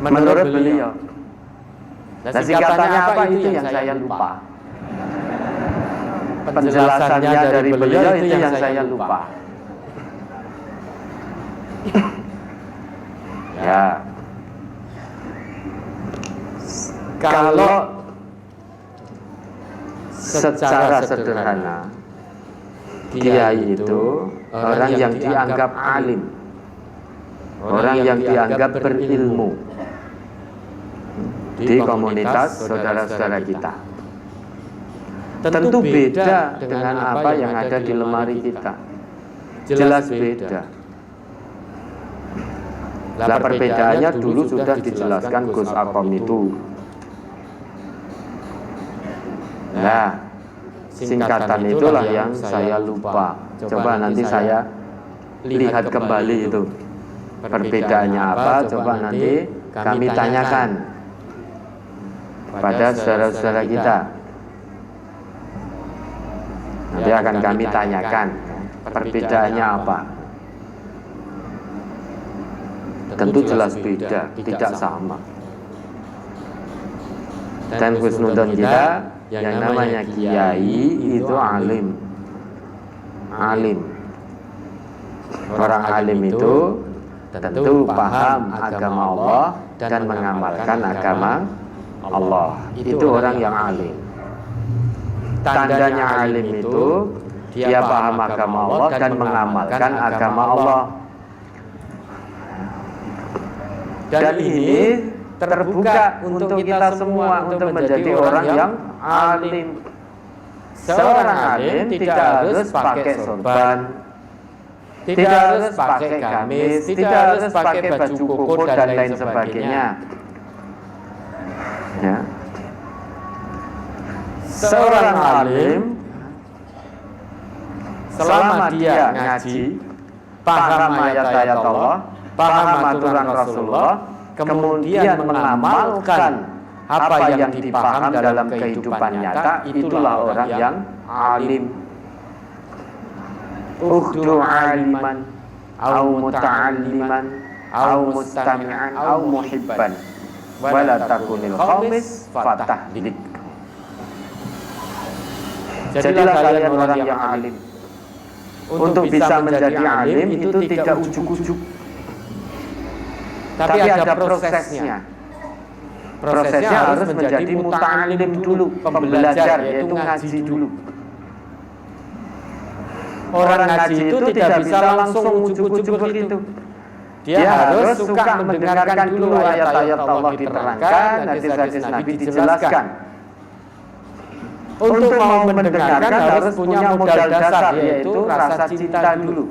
menurut beliau. Nah, singkatannya apa itu yang saya lupa. Penjelasannya dari beliau itu yang saya lupa. Ya. Kalau secara sederhana, kiai itu orang yang dianggap alim, orang yang dianggap berilmu di komunitas saudara-saudara kita. Tentu beda dengan apa yang ada di lemari kita. Jelas beda. Lah perbedaannya dulu sudah dijelaskan Gus Akom itu. Nah, singkatan itulah yang saya lupa. Coba nanti saya lihat kembali itu. Perbedaannya apa? Coba nanti kami tanyakan pada saudara-saudara kita. Nanti akan kami tanyakan perbedaannya apa. Tentu jelas beda, tidak sama. Dan husnudon kita yang namanya kiai itu alim. Alim. Orang alim itu tentu paham agama Allah dan mengamalkan agama Allah. Itu orang yang alim. Tandanya alim itu dia paham agama Allah dan mengamalkan agama Allah. Dan ini terbuka untuk kita semua untuk menjadi orang yang alim. Seorang alim tidak harus pakai sorban, tidak harus pakai gamis, tidak harus pakai baju koko dan lain sebagainya. Ya. Seorang alim selama dia ngaji, paham ayat-ayat Allah, paham aturan Rasulullah, kemudian mengamalkan apa yang dipaham dalam kehidupan nyata, itulah orang yang alim. Ukhdu aliman au muta'alliman au mustami'an au muhibban wala takunil khamis fatahlik. Jadilah kalian orang yang alim. Untuk bisa menjadi alim itu tidak ujuk-ujuk, tapi ada prosesnya. Prosesnya harus menjadi muta'alim dulu, pembelajar, yaitu ngaji dulu. Orang ngaji itu tidak bisa langsung ujuk-ujuk begitu. Dia harus suka mendengarkan dulu ayat-ayat Allah diterangkan, hadis-hadis Nabi dijelaskan. Untuk mau mendengarkan harus punya modal dasar, yaitu rasa cinta dulu.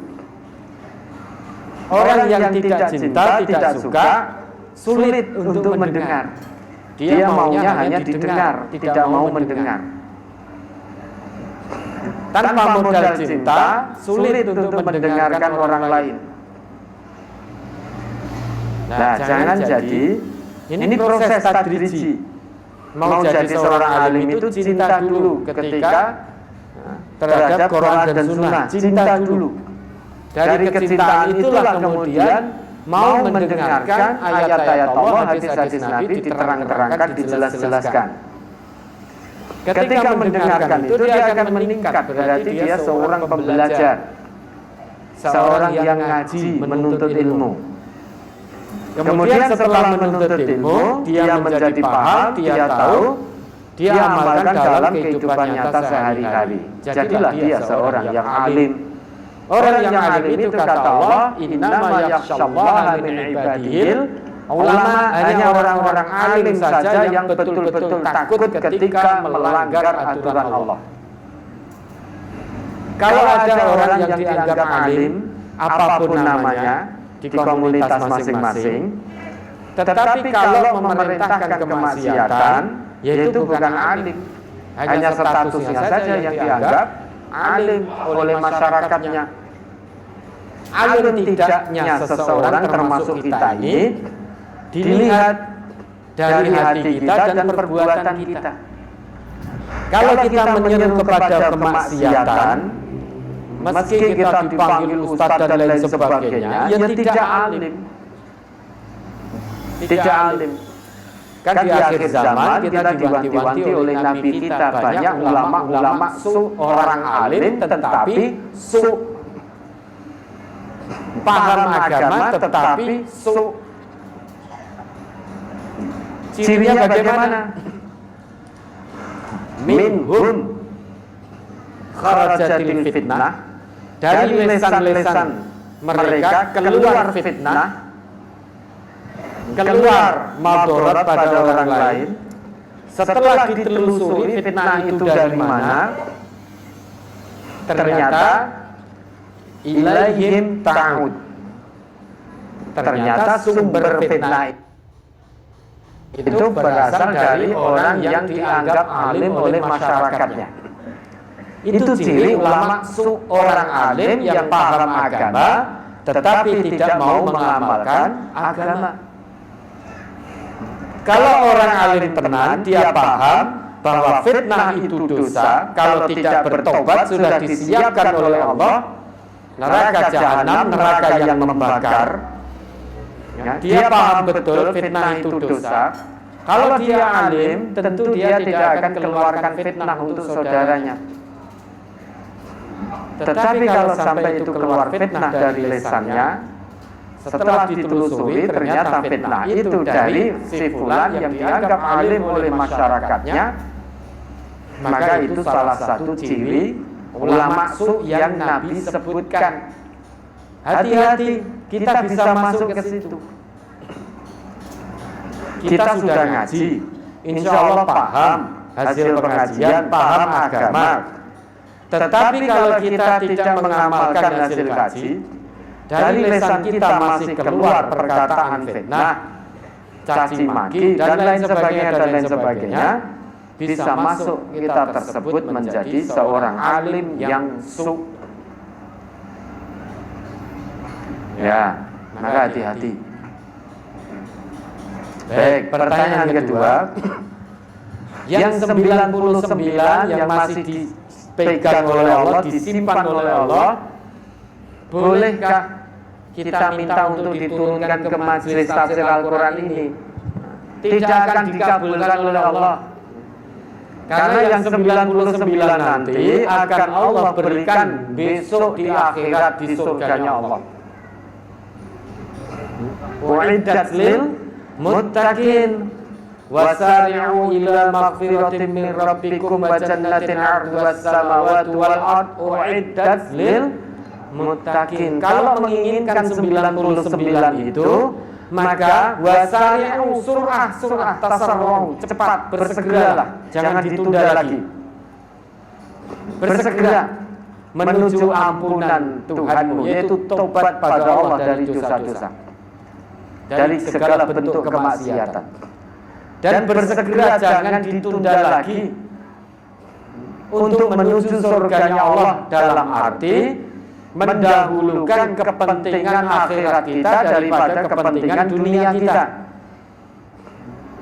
Orang yang tidak cinta, tidak suka, sulit untuk mendengar. Dia maunya hanya didengar, tidak mau mendengar. Tanpa modal cinta, sulit untuk mendengarkan orang lain. Nah, jangan jadi, ini proses tadriji. Mau jadi seorang alim itu cinta dulu ketika terhadap Quran dan Sunnah, cinta dulu. Dari kecintaan itulah kemudian mau mendengarkan ayat-ayat Allah, hadis-hadis Nabi diterang-terangkan, dijelas-jelaskan. Ketika mendengarkan itu dia akan meningkat, berarti dia seorang pembelajar, seorang yang ngaji, menuntut ilmu. Kemudian setelah menuntut ilmu, dia menjadi paham, dia tahu, dia amalkan dalam kehidupan nyata sehari-hari. Jadilah dia seorang yang alim. Orang yang alim itu kata Allah, innama yakhsyallaha min ibadihil ulama, hanya orang-orang alim saja yang betul-betul takut ketika melanggar aturan Allah. Kalau ada orang yang dianggap alim, apapun namanya, di komunitas masing-masing, tetapi kalau memerintahkan kemaksiatan, yaitu bukan alim, hanya statusnya saja yang dianggap alim oleh masyarakatnya. Alim tidaknya seseorang termasuk kita ini dilihat dari hati kita dan perbuatan kita. Kalau kita menyeru kepada kemaksiatan, meski kita dipanggil ustadz dan lain sebagainya, ya tidak alim. tidak alim. Kan di akhir zaman kita diwanti-wanti oleh Nabi kita banyak ulama-ulama orang alim tetapi paham agama tetapi cirinya bagaimana? Minhum kharajatil fitnah, dari lesan-lesan mereka keluar fitnah, keluar madarat pada orang lain. Setelah ditelusuri fitnah itu dari mana, ternyata ilaihim ta'ud, ternyata sumber fitnah itu berasal dari orang yang dianggap alim oleh masyarakatnya. Itu ciri ulama orang alim yang paham agama tetapi tidak mau mengamalkan agama. Kalau orang alim tenan, dia paham bahwa fitnah itu dosa, kalau tidak bertobat sudah disiapkan oleh Allah neraka jahanam, neraka yang membakar. Ya, dia paham betul fitnah itu dosa. Kalau dia alim, tentu dia tidak akan keluarkan fitnah untuk saudaranya. Tetapi kalau sampai itu keluar fitnah dari lesannya, setelah ditelusuri ternyata fitnah itu dari si fulan yang dianggap alim oleh masyarakatnya, maka itu salah satu ciri ulama yang Nabi sebutkan. Hati-hati, kita bisa masuk ke situ. Kita sudah ngaji, insya Allah paham hasil pengajian, paham agama. Tetapi kalau kita tidak mengamalkan hasil kaji, dari lesan kita masih keluar perkataan fitnah, caci maki dan lain sebagainya, bisa masuk kita tersebut menjadi seorang alim yang ya, maka hati-hati. Baik, pertanyaan kedua, yang 99 yang masih dipegang oleh Allah, disimpan oleh Allah, bolehkah kita minta untuk diturunkan ke majelis tafsir Al-Quran ini? Tidak akan dikabulkan oleh Allah, karena yang 99 nanti akan Allah berikan besok di akhirat di surganya Allah. U'iddat lil muttaqin wasari'u ila maghfiratin min rabbikum wa jannatin 'arduhas samawati wal ard u'iddat lil muttaqin. Kalau menginginkan 99 itu, maka wasari'u surah tasarru, cepat bersegeralah, jangan ditunda lagi. Bersegera menuju ampunan Tuhanmu, yaitu tobat pada Allah dari dosa-dosa, dari segala bentuk kemaksiatan. Dan bersegera jangan ditunda lagi untuk menuju surganya Allah, dalam arti mendahulukan kepentingan akhirat kita daripada kepentingan dunia kita.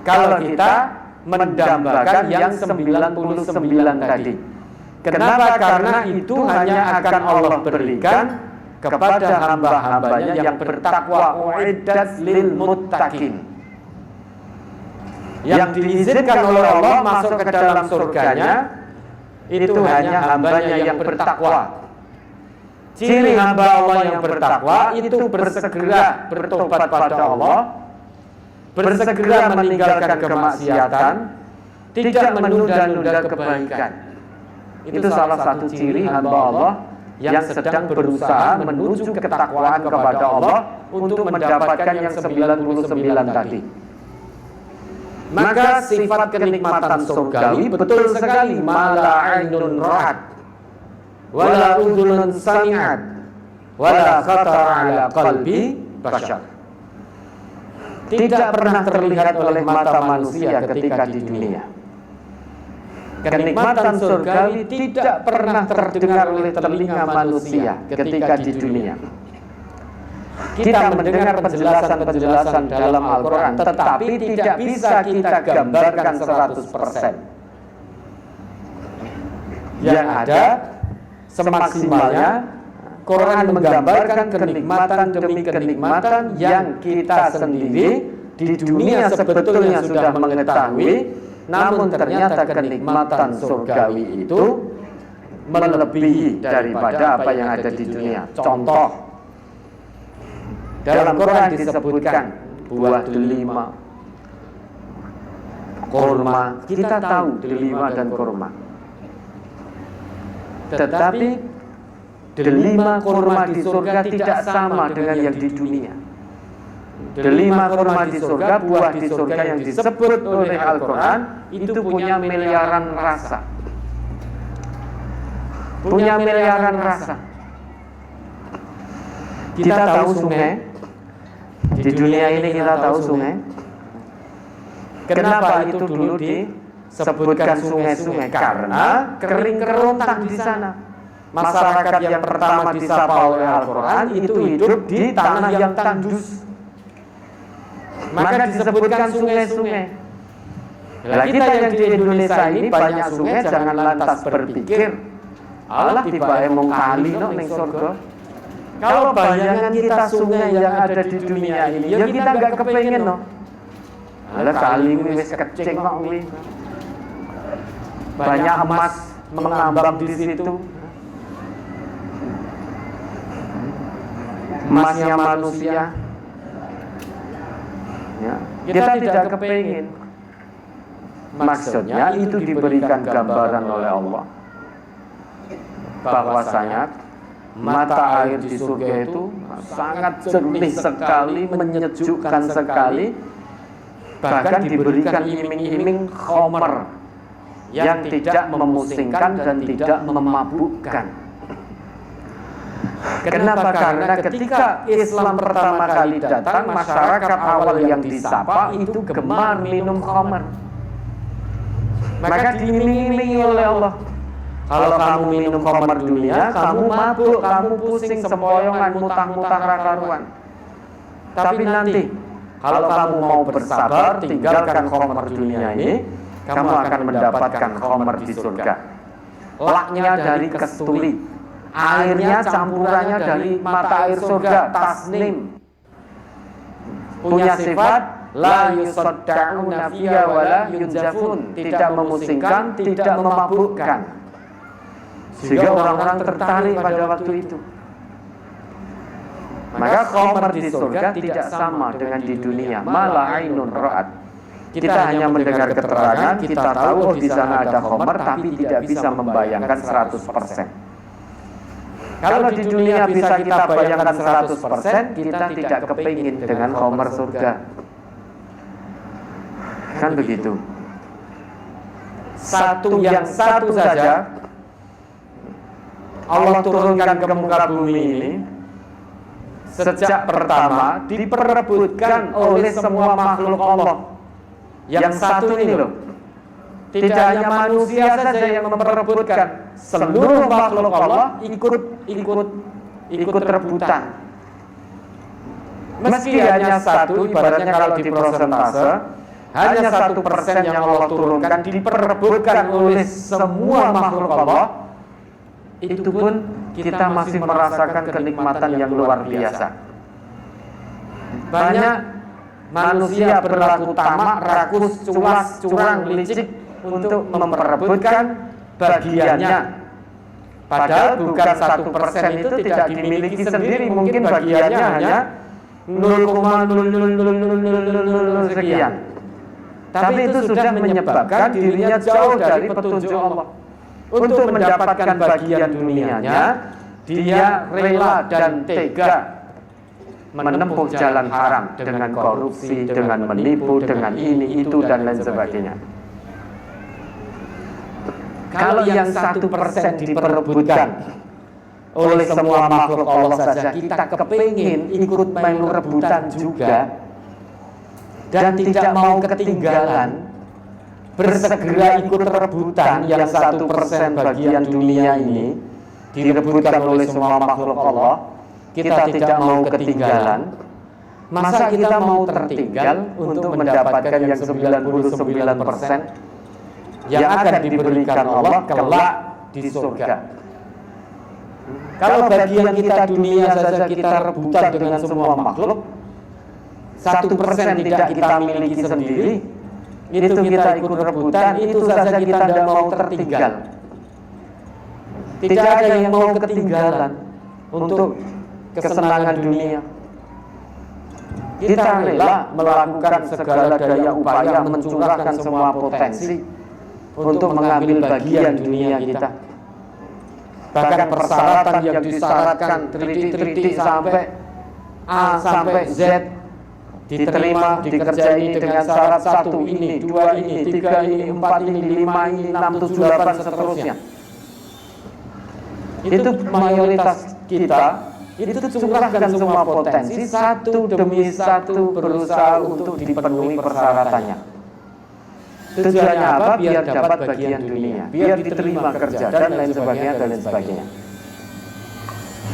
Kalau kita mendambakan yang 99 tadi. Kenapa? Karena itu hanya akan Allah berikan kepada hamba-hambanya yang bertakwa, u'iddat lil muttaqin, yang diizinkan oleh Allah masuk ke dalam surganya. Itu hanya hambanya yang bertakwa. Ciri hamba Allah yang bertakwa itu bersegera bertobat pada Allah, bersegera meninggalkan kemaksiatan, tidak menunda-nunda kebaikan. Itu salah satu ciri hamba Allah yang sedang berusaha menuju ketakwaan kepada Allah untuk mendapatkan yang 99 tadi. Maka sifat kenikmatan surgawi betul sekali, mala ainun ra'at wala udhunun sami'at wala khatara ala qalbi bashar. Tidak pernah terlihat oleh mata manusia ketika di dunia. Kenikmatan surgawi tidak pernah terdengar oleh telinga manusia ketika di dunia. Kita mendengar penjelasan-penjelasan dalam Al-Quran, tetapi tidak bisa kita gambarkan 100%. Yang ada semaksimalnya Quran menggambarkan kenikmatan demi kenikmatan yang kita sendiri di dunia sebetulnya sudah mengetahui, namun ternyata kenikmatan surgawi itu melebihi daripada apa yang ada di dunia. Contoh, dalam Quran disebutkan buah delima, kurma. Kita tahu delima dan kurma, tetapi delima kurma di surga tidak sama dengan yang di dunia. Delima kurma di surga, buah di surga yang disebut oleh Al-Quran itu punya miliaran rasa. Punya miliaran rasa. Kita tahu sungai. Di dunia ini kita tahu sungai. Kenapa itu dulu disebutkan sungai-sungai? Karena kering kerontang di sana. Masyarakat yang pertama disapa oleh Al-Quran itu hidup di tanah yang tandus. Maka disebutkan sungai-sungai. Nah, kita yang di Indonesia ini banyak sungai, jangan lantas berpikir Allah tiba emong kali no ning surga. Kalau bayangan kita sungai yang ada di dunia ini, ya kita nggak kepengen no. Alah kali wis kecing kok kuwi. Banyak emas mengambang di situ. Emasnya manusia. Ya, kita tidak kepingin. Maksudnya itu diberikan gambaran oleh Allah bahwasanya mata air di surga itu sangat jernih sekali, menyejukkan sekali, bahkan diberikan iming-iming khamr yang tidak memusingkan dan tidak memabukkan. Kenapa? Karena ketika Islam pertama kali datang, masyarakat awal yang disapa itu gemar minum khamr. Maka diiming-imingi oleh Allah, kalau kamu minum khamr dunia, kamu mabuk, kamu pusing, sempoyongan, mutah-mutah rakaruan. Tapi nanti, kalau kamu mau bersabar, tinggalkan khamr dunia ini, kamu akan mendapatkan khamr di surga. Laknya dari kasturi, airnya campurannya dari mata air surga, tasnim. Punya sifat la yusadda'una fiha wa la yunzafun, tidak memusingkan, tidak memabukkan. Sehingga orang-orang tertarik pada waktu itu. Maka khamr di surga tidak sama dengan di dunia. Malah ainun ra'at. Kita hanya mendengar keterangan, kita tahu oh di sana ada khamr, tapi tidak bisa membayangkan 100%. Kalau di dunia bisa kita bayangkan 100%, kita tidak kepingin dengan khamr surga. Kan begitu. Satu saja Allah turunkan ke muka bumi ini sejak pertama diperebutkan oleh semua makhluk Allah. Yang satu ini loh, tidak hanya manusia saja yang memperebutkan, seluruh makhluk Allah ikut rebutan. Meski hanya satu, ibaratnya kalau di persentase hanya 1% yang Allah turunkan diperebutkan oleh semua makhluk Allah, itu pun kita masih merasakan kenikmatan yang luar biasa. Banyak manusia berlaku tamak, rakus, culas, curang, licik untuk memperebutkan bagiannya. Padahal bukan 1% itu tidak dimiliki sendiri, mungkin bagiannya hanya 0,00000 sekian. Tapi itu sudah menyebabkan dirinya jauh dari petunjuk Allah. Untuk mendapatkan bagian dunianya, dia rela dan tega menempuh jalan haram dengan korupsi, dengan menipu, dengan ini, itu, dan lain sebagainya. Kalau yang 1% diperebutkan oleh semua makhluk Allah saja, kita kepingin ikut main rebutan juga dan tidak mau ketinggalan, bersegera ikut rebutan yang 1% bagian dunia ini direbutkan oleh semua makhluk Allah. Kita tidak mau ketinggalan. Masa kita mau tertinggal untuk mendapatkan yang 99% yang akan diberikan Allah kelak di surga? Kalau bagian kita dunia saja kita rebutan dengan semua makhluk, 1% tidak kita miliki sendiri, itu kita ikut rebutan, itu saja kita tidak mau tertinggal. Tidak ada yang mau ketinggalan untuk kesenangan dunia. Kita rela melakukan segala daya upaya, mencurahkan semua potensi untuk mengambil bagian dunia kita. Bahkan persyaratan yang disyaratkan tritik-tritik sampai A sampai Z diterima, dikerjai dengan syarat 1 ini, 2 ini, 3 ini, 4 ini, 5 ini, 6, 7, 8 seterusnya. Itu mayoritas kita itu curahkan semua potensi satu demi satu berusaha untuk dipenuhi persyaratannya. Tujuannya apa? Biar dapat bagian dunia, biar diterima kerja dan lain sebagainya dan lain sebagainya.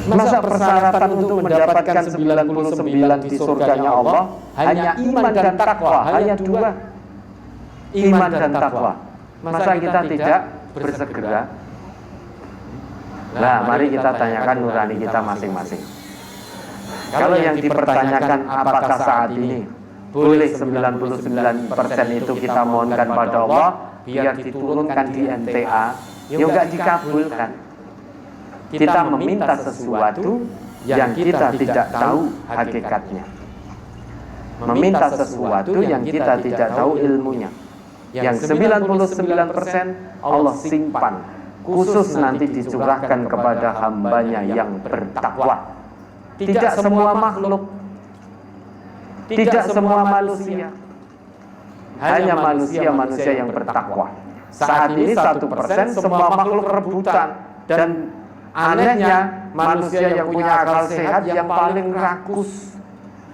Masa persyaratan untuk mendapatkan 99 di surganya Allah hanya iman dan takwa, hanya 2, iman dan takwa. Masa kita tidak bersegera? Nah, mari kita tanyakan nurani kita masing-masing. Kalau yang dipertanyakan apakah saat ini boleh 99% itu kita mohonkan pada Allah biar diturunkan di MTA, ya enggak dikabulkan. Kita meminta sesuatu yang kita tidak tahu hakikatnya. Meminta sesuatu yang kita tidak tahu ilmunya. Yang 99% Allah simpan, khusus nanti dicurahkan kepada hambanya yang bertakwa. Tidak semua makhluk, tidak semua manusia, hanya manusia-manusia yang bertakwa. Saat ini 1% semua makhluk rebutan, dan anehnya manusia yang punya akal sehat yang paling rakus,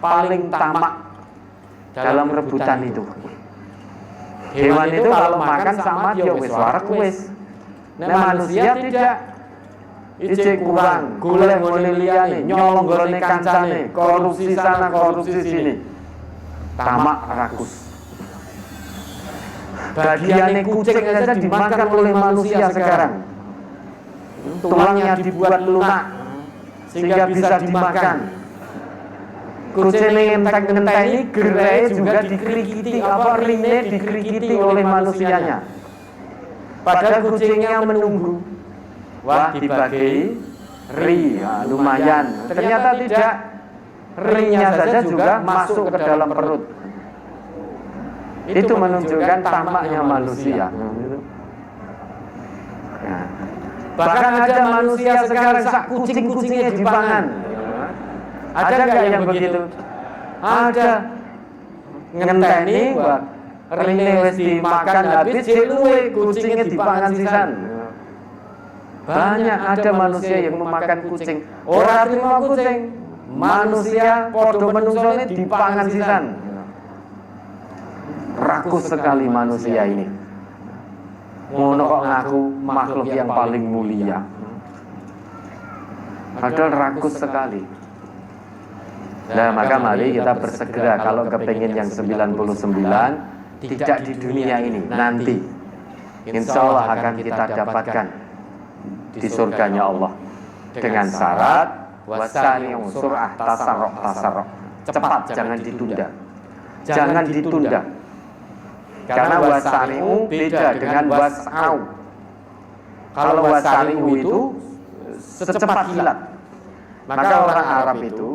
paling tamak dalam rebutan itu. Hewan itu kalau makan sama dia wis warak wis. Nah, manusia tidak. Ijek kurang, golek ngene liyane, nyolong nggone kancane, korupsi sana, korupsi sini. Tamak rakus. Bagiannya kucing saja dimakan oleh manusia sekarang. Tulangnya dibuat lunak sehingga bisa dimakan. Kucing ngentek-ngenteni, gerai juga dikrikiti, ringnya dikrikiti oleh manusianya. Padahal kucingnya menunggu. Wah, dibagi ri, ya, lumayan. Ternyata tidak, ringnya saja juga masuk ke dalam perut. Itu menunjukkan tamaknya manusia. Ya. Bahkan ada manusia sekarang kucing-kucingnya dipangan. Ada nggak yang begitu? Ada. Ngenteni, wah, ringnya wis dimakan habis, luwe kucingnya dipangan sisan. Banyak ada manusia yang memakan kucing. Orang terima kucing, manusia podo menungsone dipangan sisan. Rakus sekali manusia ini. Ngono kok ngaku makhluk yang paling mulia. Padahal rakus sekali. Nah, maka mari kita bersegera kalau kepengen yang 99 tidak di dunia ini, nanti insya Allah akan kita dapatkan di surganya Allah dengan syarat wasani surah tasarrok. Cepat, jangan ditunda. Jangan ditunda. Karena wasani'u beda dengan was'au. Kalau wasani'u itu secepat kilat. Maka orang Arab itu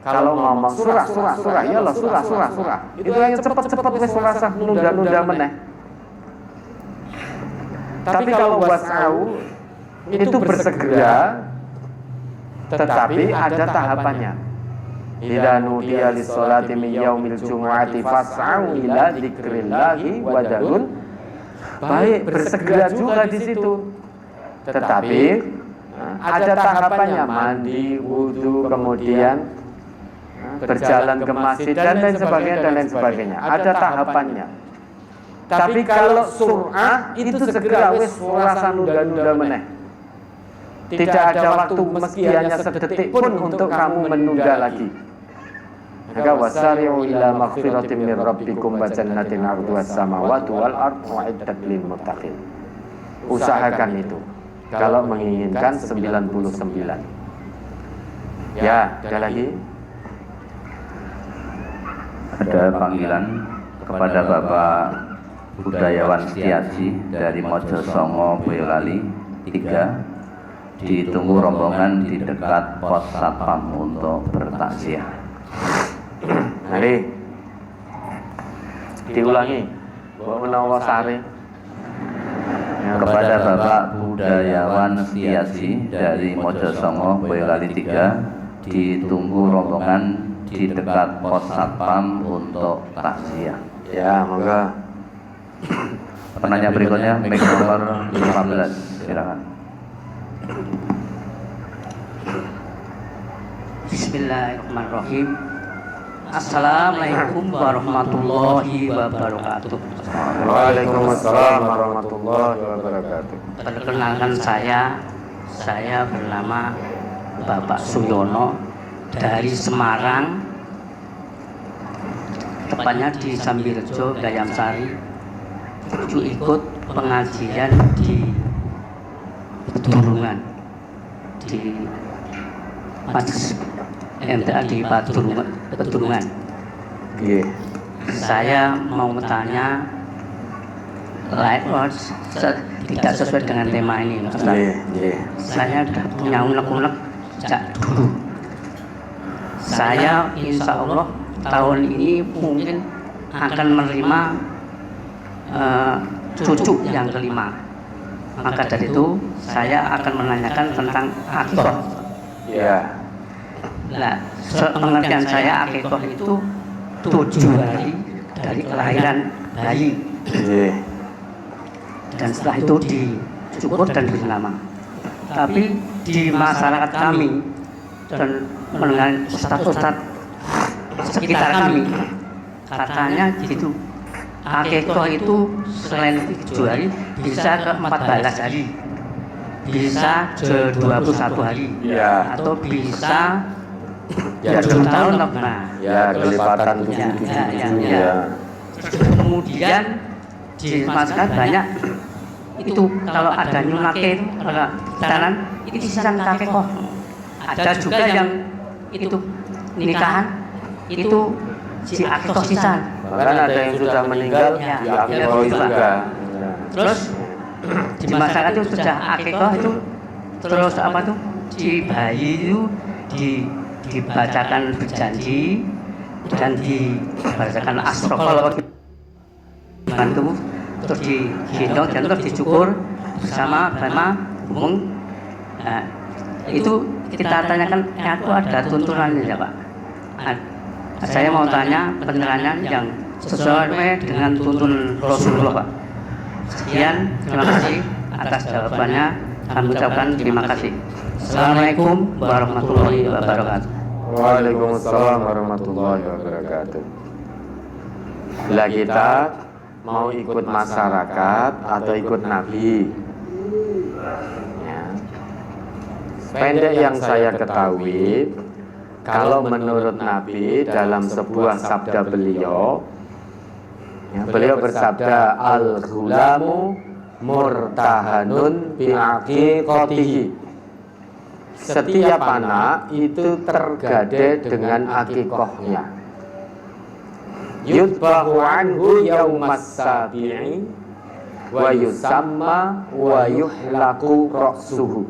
kalau ngomong surah, iyalah surah. Itu hanya cepat-cepat wis rasa nunda-nunda meneh. Tapi kalau was'au itu bersegera, tetapi ada tahapannya. Idza nudiya lis-sholati min yaumil jumu'ati fas'au ila dzikrillahi wa dzarun. Baik, bersegera juga di situ. Tetapi ada tahapannya, mandi, wudu, kemudian berjalan ke masjid dan lain sebagainya. Ada tahapannya. Tapi kalau surah itu segera wis rasa nunda-nunda meneh. Tidak ada waktu meski hanya sedetik pun untuk kamu menunda lagi. Maka wasari'u ila maghfiratin min rabbikum wa jannatin 'arduhas samawati wal ardu u'iddat lil muttaqin. Usahakan itu kalau menginginkan 99. Ya, ada lagi. ada panggilan kepada Bapak Budayawan Setiaji dari Mojosongo, Boyolali 3. Ditunggu rombongan di dekat pos satpam untuk bertakziah. Mari diulangi. Bawa menawa sare. Kepada Bapak Budayawan Setiaji dari Mojosongo, Boyolali 3, ditunggu rombongan di dekat pos satpam untuk takziah. Ya, monggo. Penanya berikutnya, mic nomor 15, silakan. Bismillahirrahmanirrahim. Assalamualaikum warahmatullahi wabarakatuh. Waalaikumsalam warahmatullahi wabarakatuh. Perkenalkan saya bernama Bapak Suyono dari Semarang, tepatnya di Sambirejo, Gayamsari. Ikut pengajian di Pedurungan, di Majelis MTA di Pedurungan. Iya. Saya mau bertanya, tidak sesuai dengan tema ini, Ustaz. Iya. Saya sudah punya unek-unek sejak dulu. Saya insya Allah tahun ini mungkin akan menerima cucu yang kelima. Maka dari itu saya akan menanyakan tentang akikah. Iya. Nah, pengertian saya akikah itu 7 hari dari kelahiran bayi. Iya. Dan setelah itu dicukur dan diberi nama. Tapi di masyarakat kami dan mendengar ustadz-ustadz sekitar kami, katanya gitu, akikah itu selain 7 hari bisa ke 14 hari, bisa ke 21 hari, Ya. atau bisa Ya, 7 tahun lah. Nah, Ya, kelipatan 7. ya. Kemudian di masyarakat banyak itu kalau ada nyunake jalan itu sisan akikah. Ada juga yang itu nikahan itu si akikah sisan. Bahkan ada yang sudah meninggal Ya, di akikah juga. Ya. Terus di masyarakat itu sudah akikah itu terus apa tuh di bayi itu dibacakan berjanji dan dibacakan astrofol bantu, terus digendong dan terus dicukur bersama bumung. Nah, itu kita tanyakan, aku ada tuntunannya ya Pak. Nah, saya mau tanya penjelasan yang sesuai dengan tuntun Rasulullah Pak. Sekian, terima kasih atas jawabannya. Kami ucapkan terima kasih. Assalamualaikum warahmatullahi wabarakatuh. Waalaikumsalam warahmatullahi wabarakatuh. Bila kita mau ikut masyarakat atau ikut Nabi, ya. Pendek yang saya ketahui, kalau menurut Nabi dalam sebuah sabda beliau, ya, beliau bersabda, al-ghulamu murtahanun bi'aqiqatihi. Setiap anak itu tergade dengan akikahnya. Yudbahu anhu yaumas sabi'i wa yusamma wa yuhlaku ra'suhu.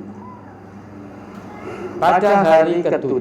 Pada hari ke-7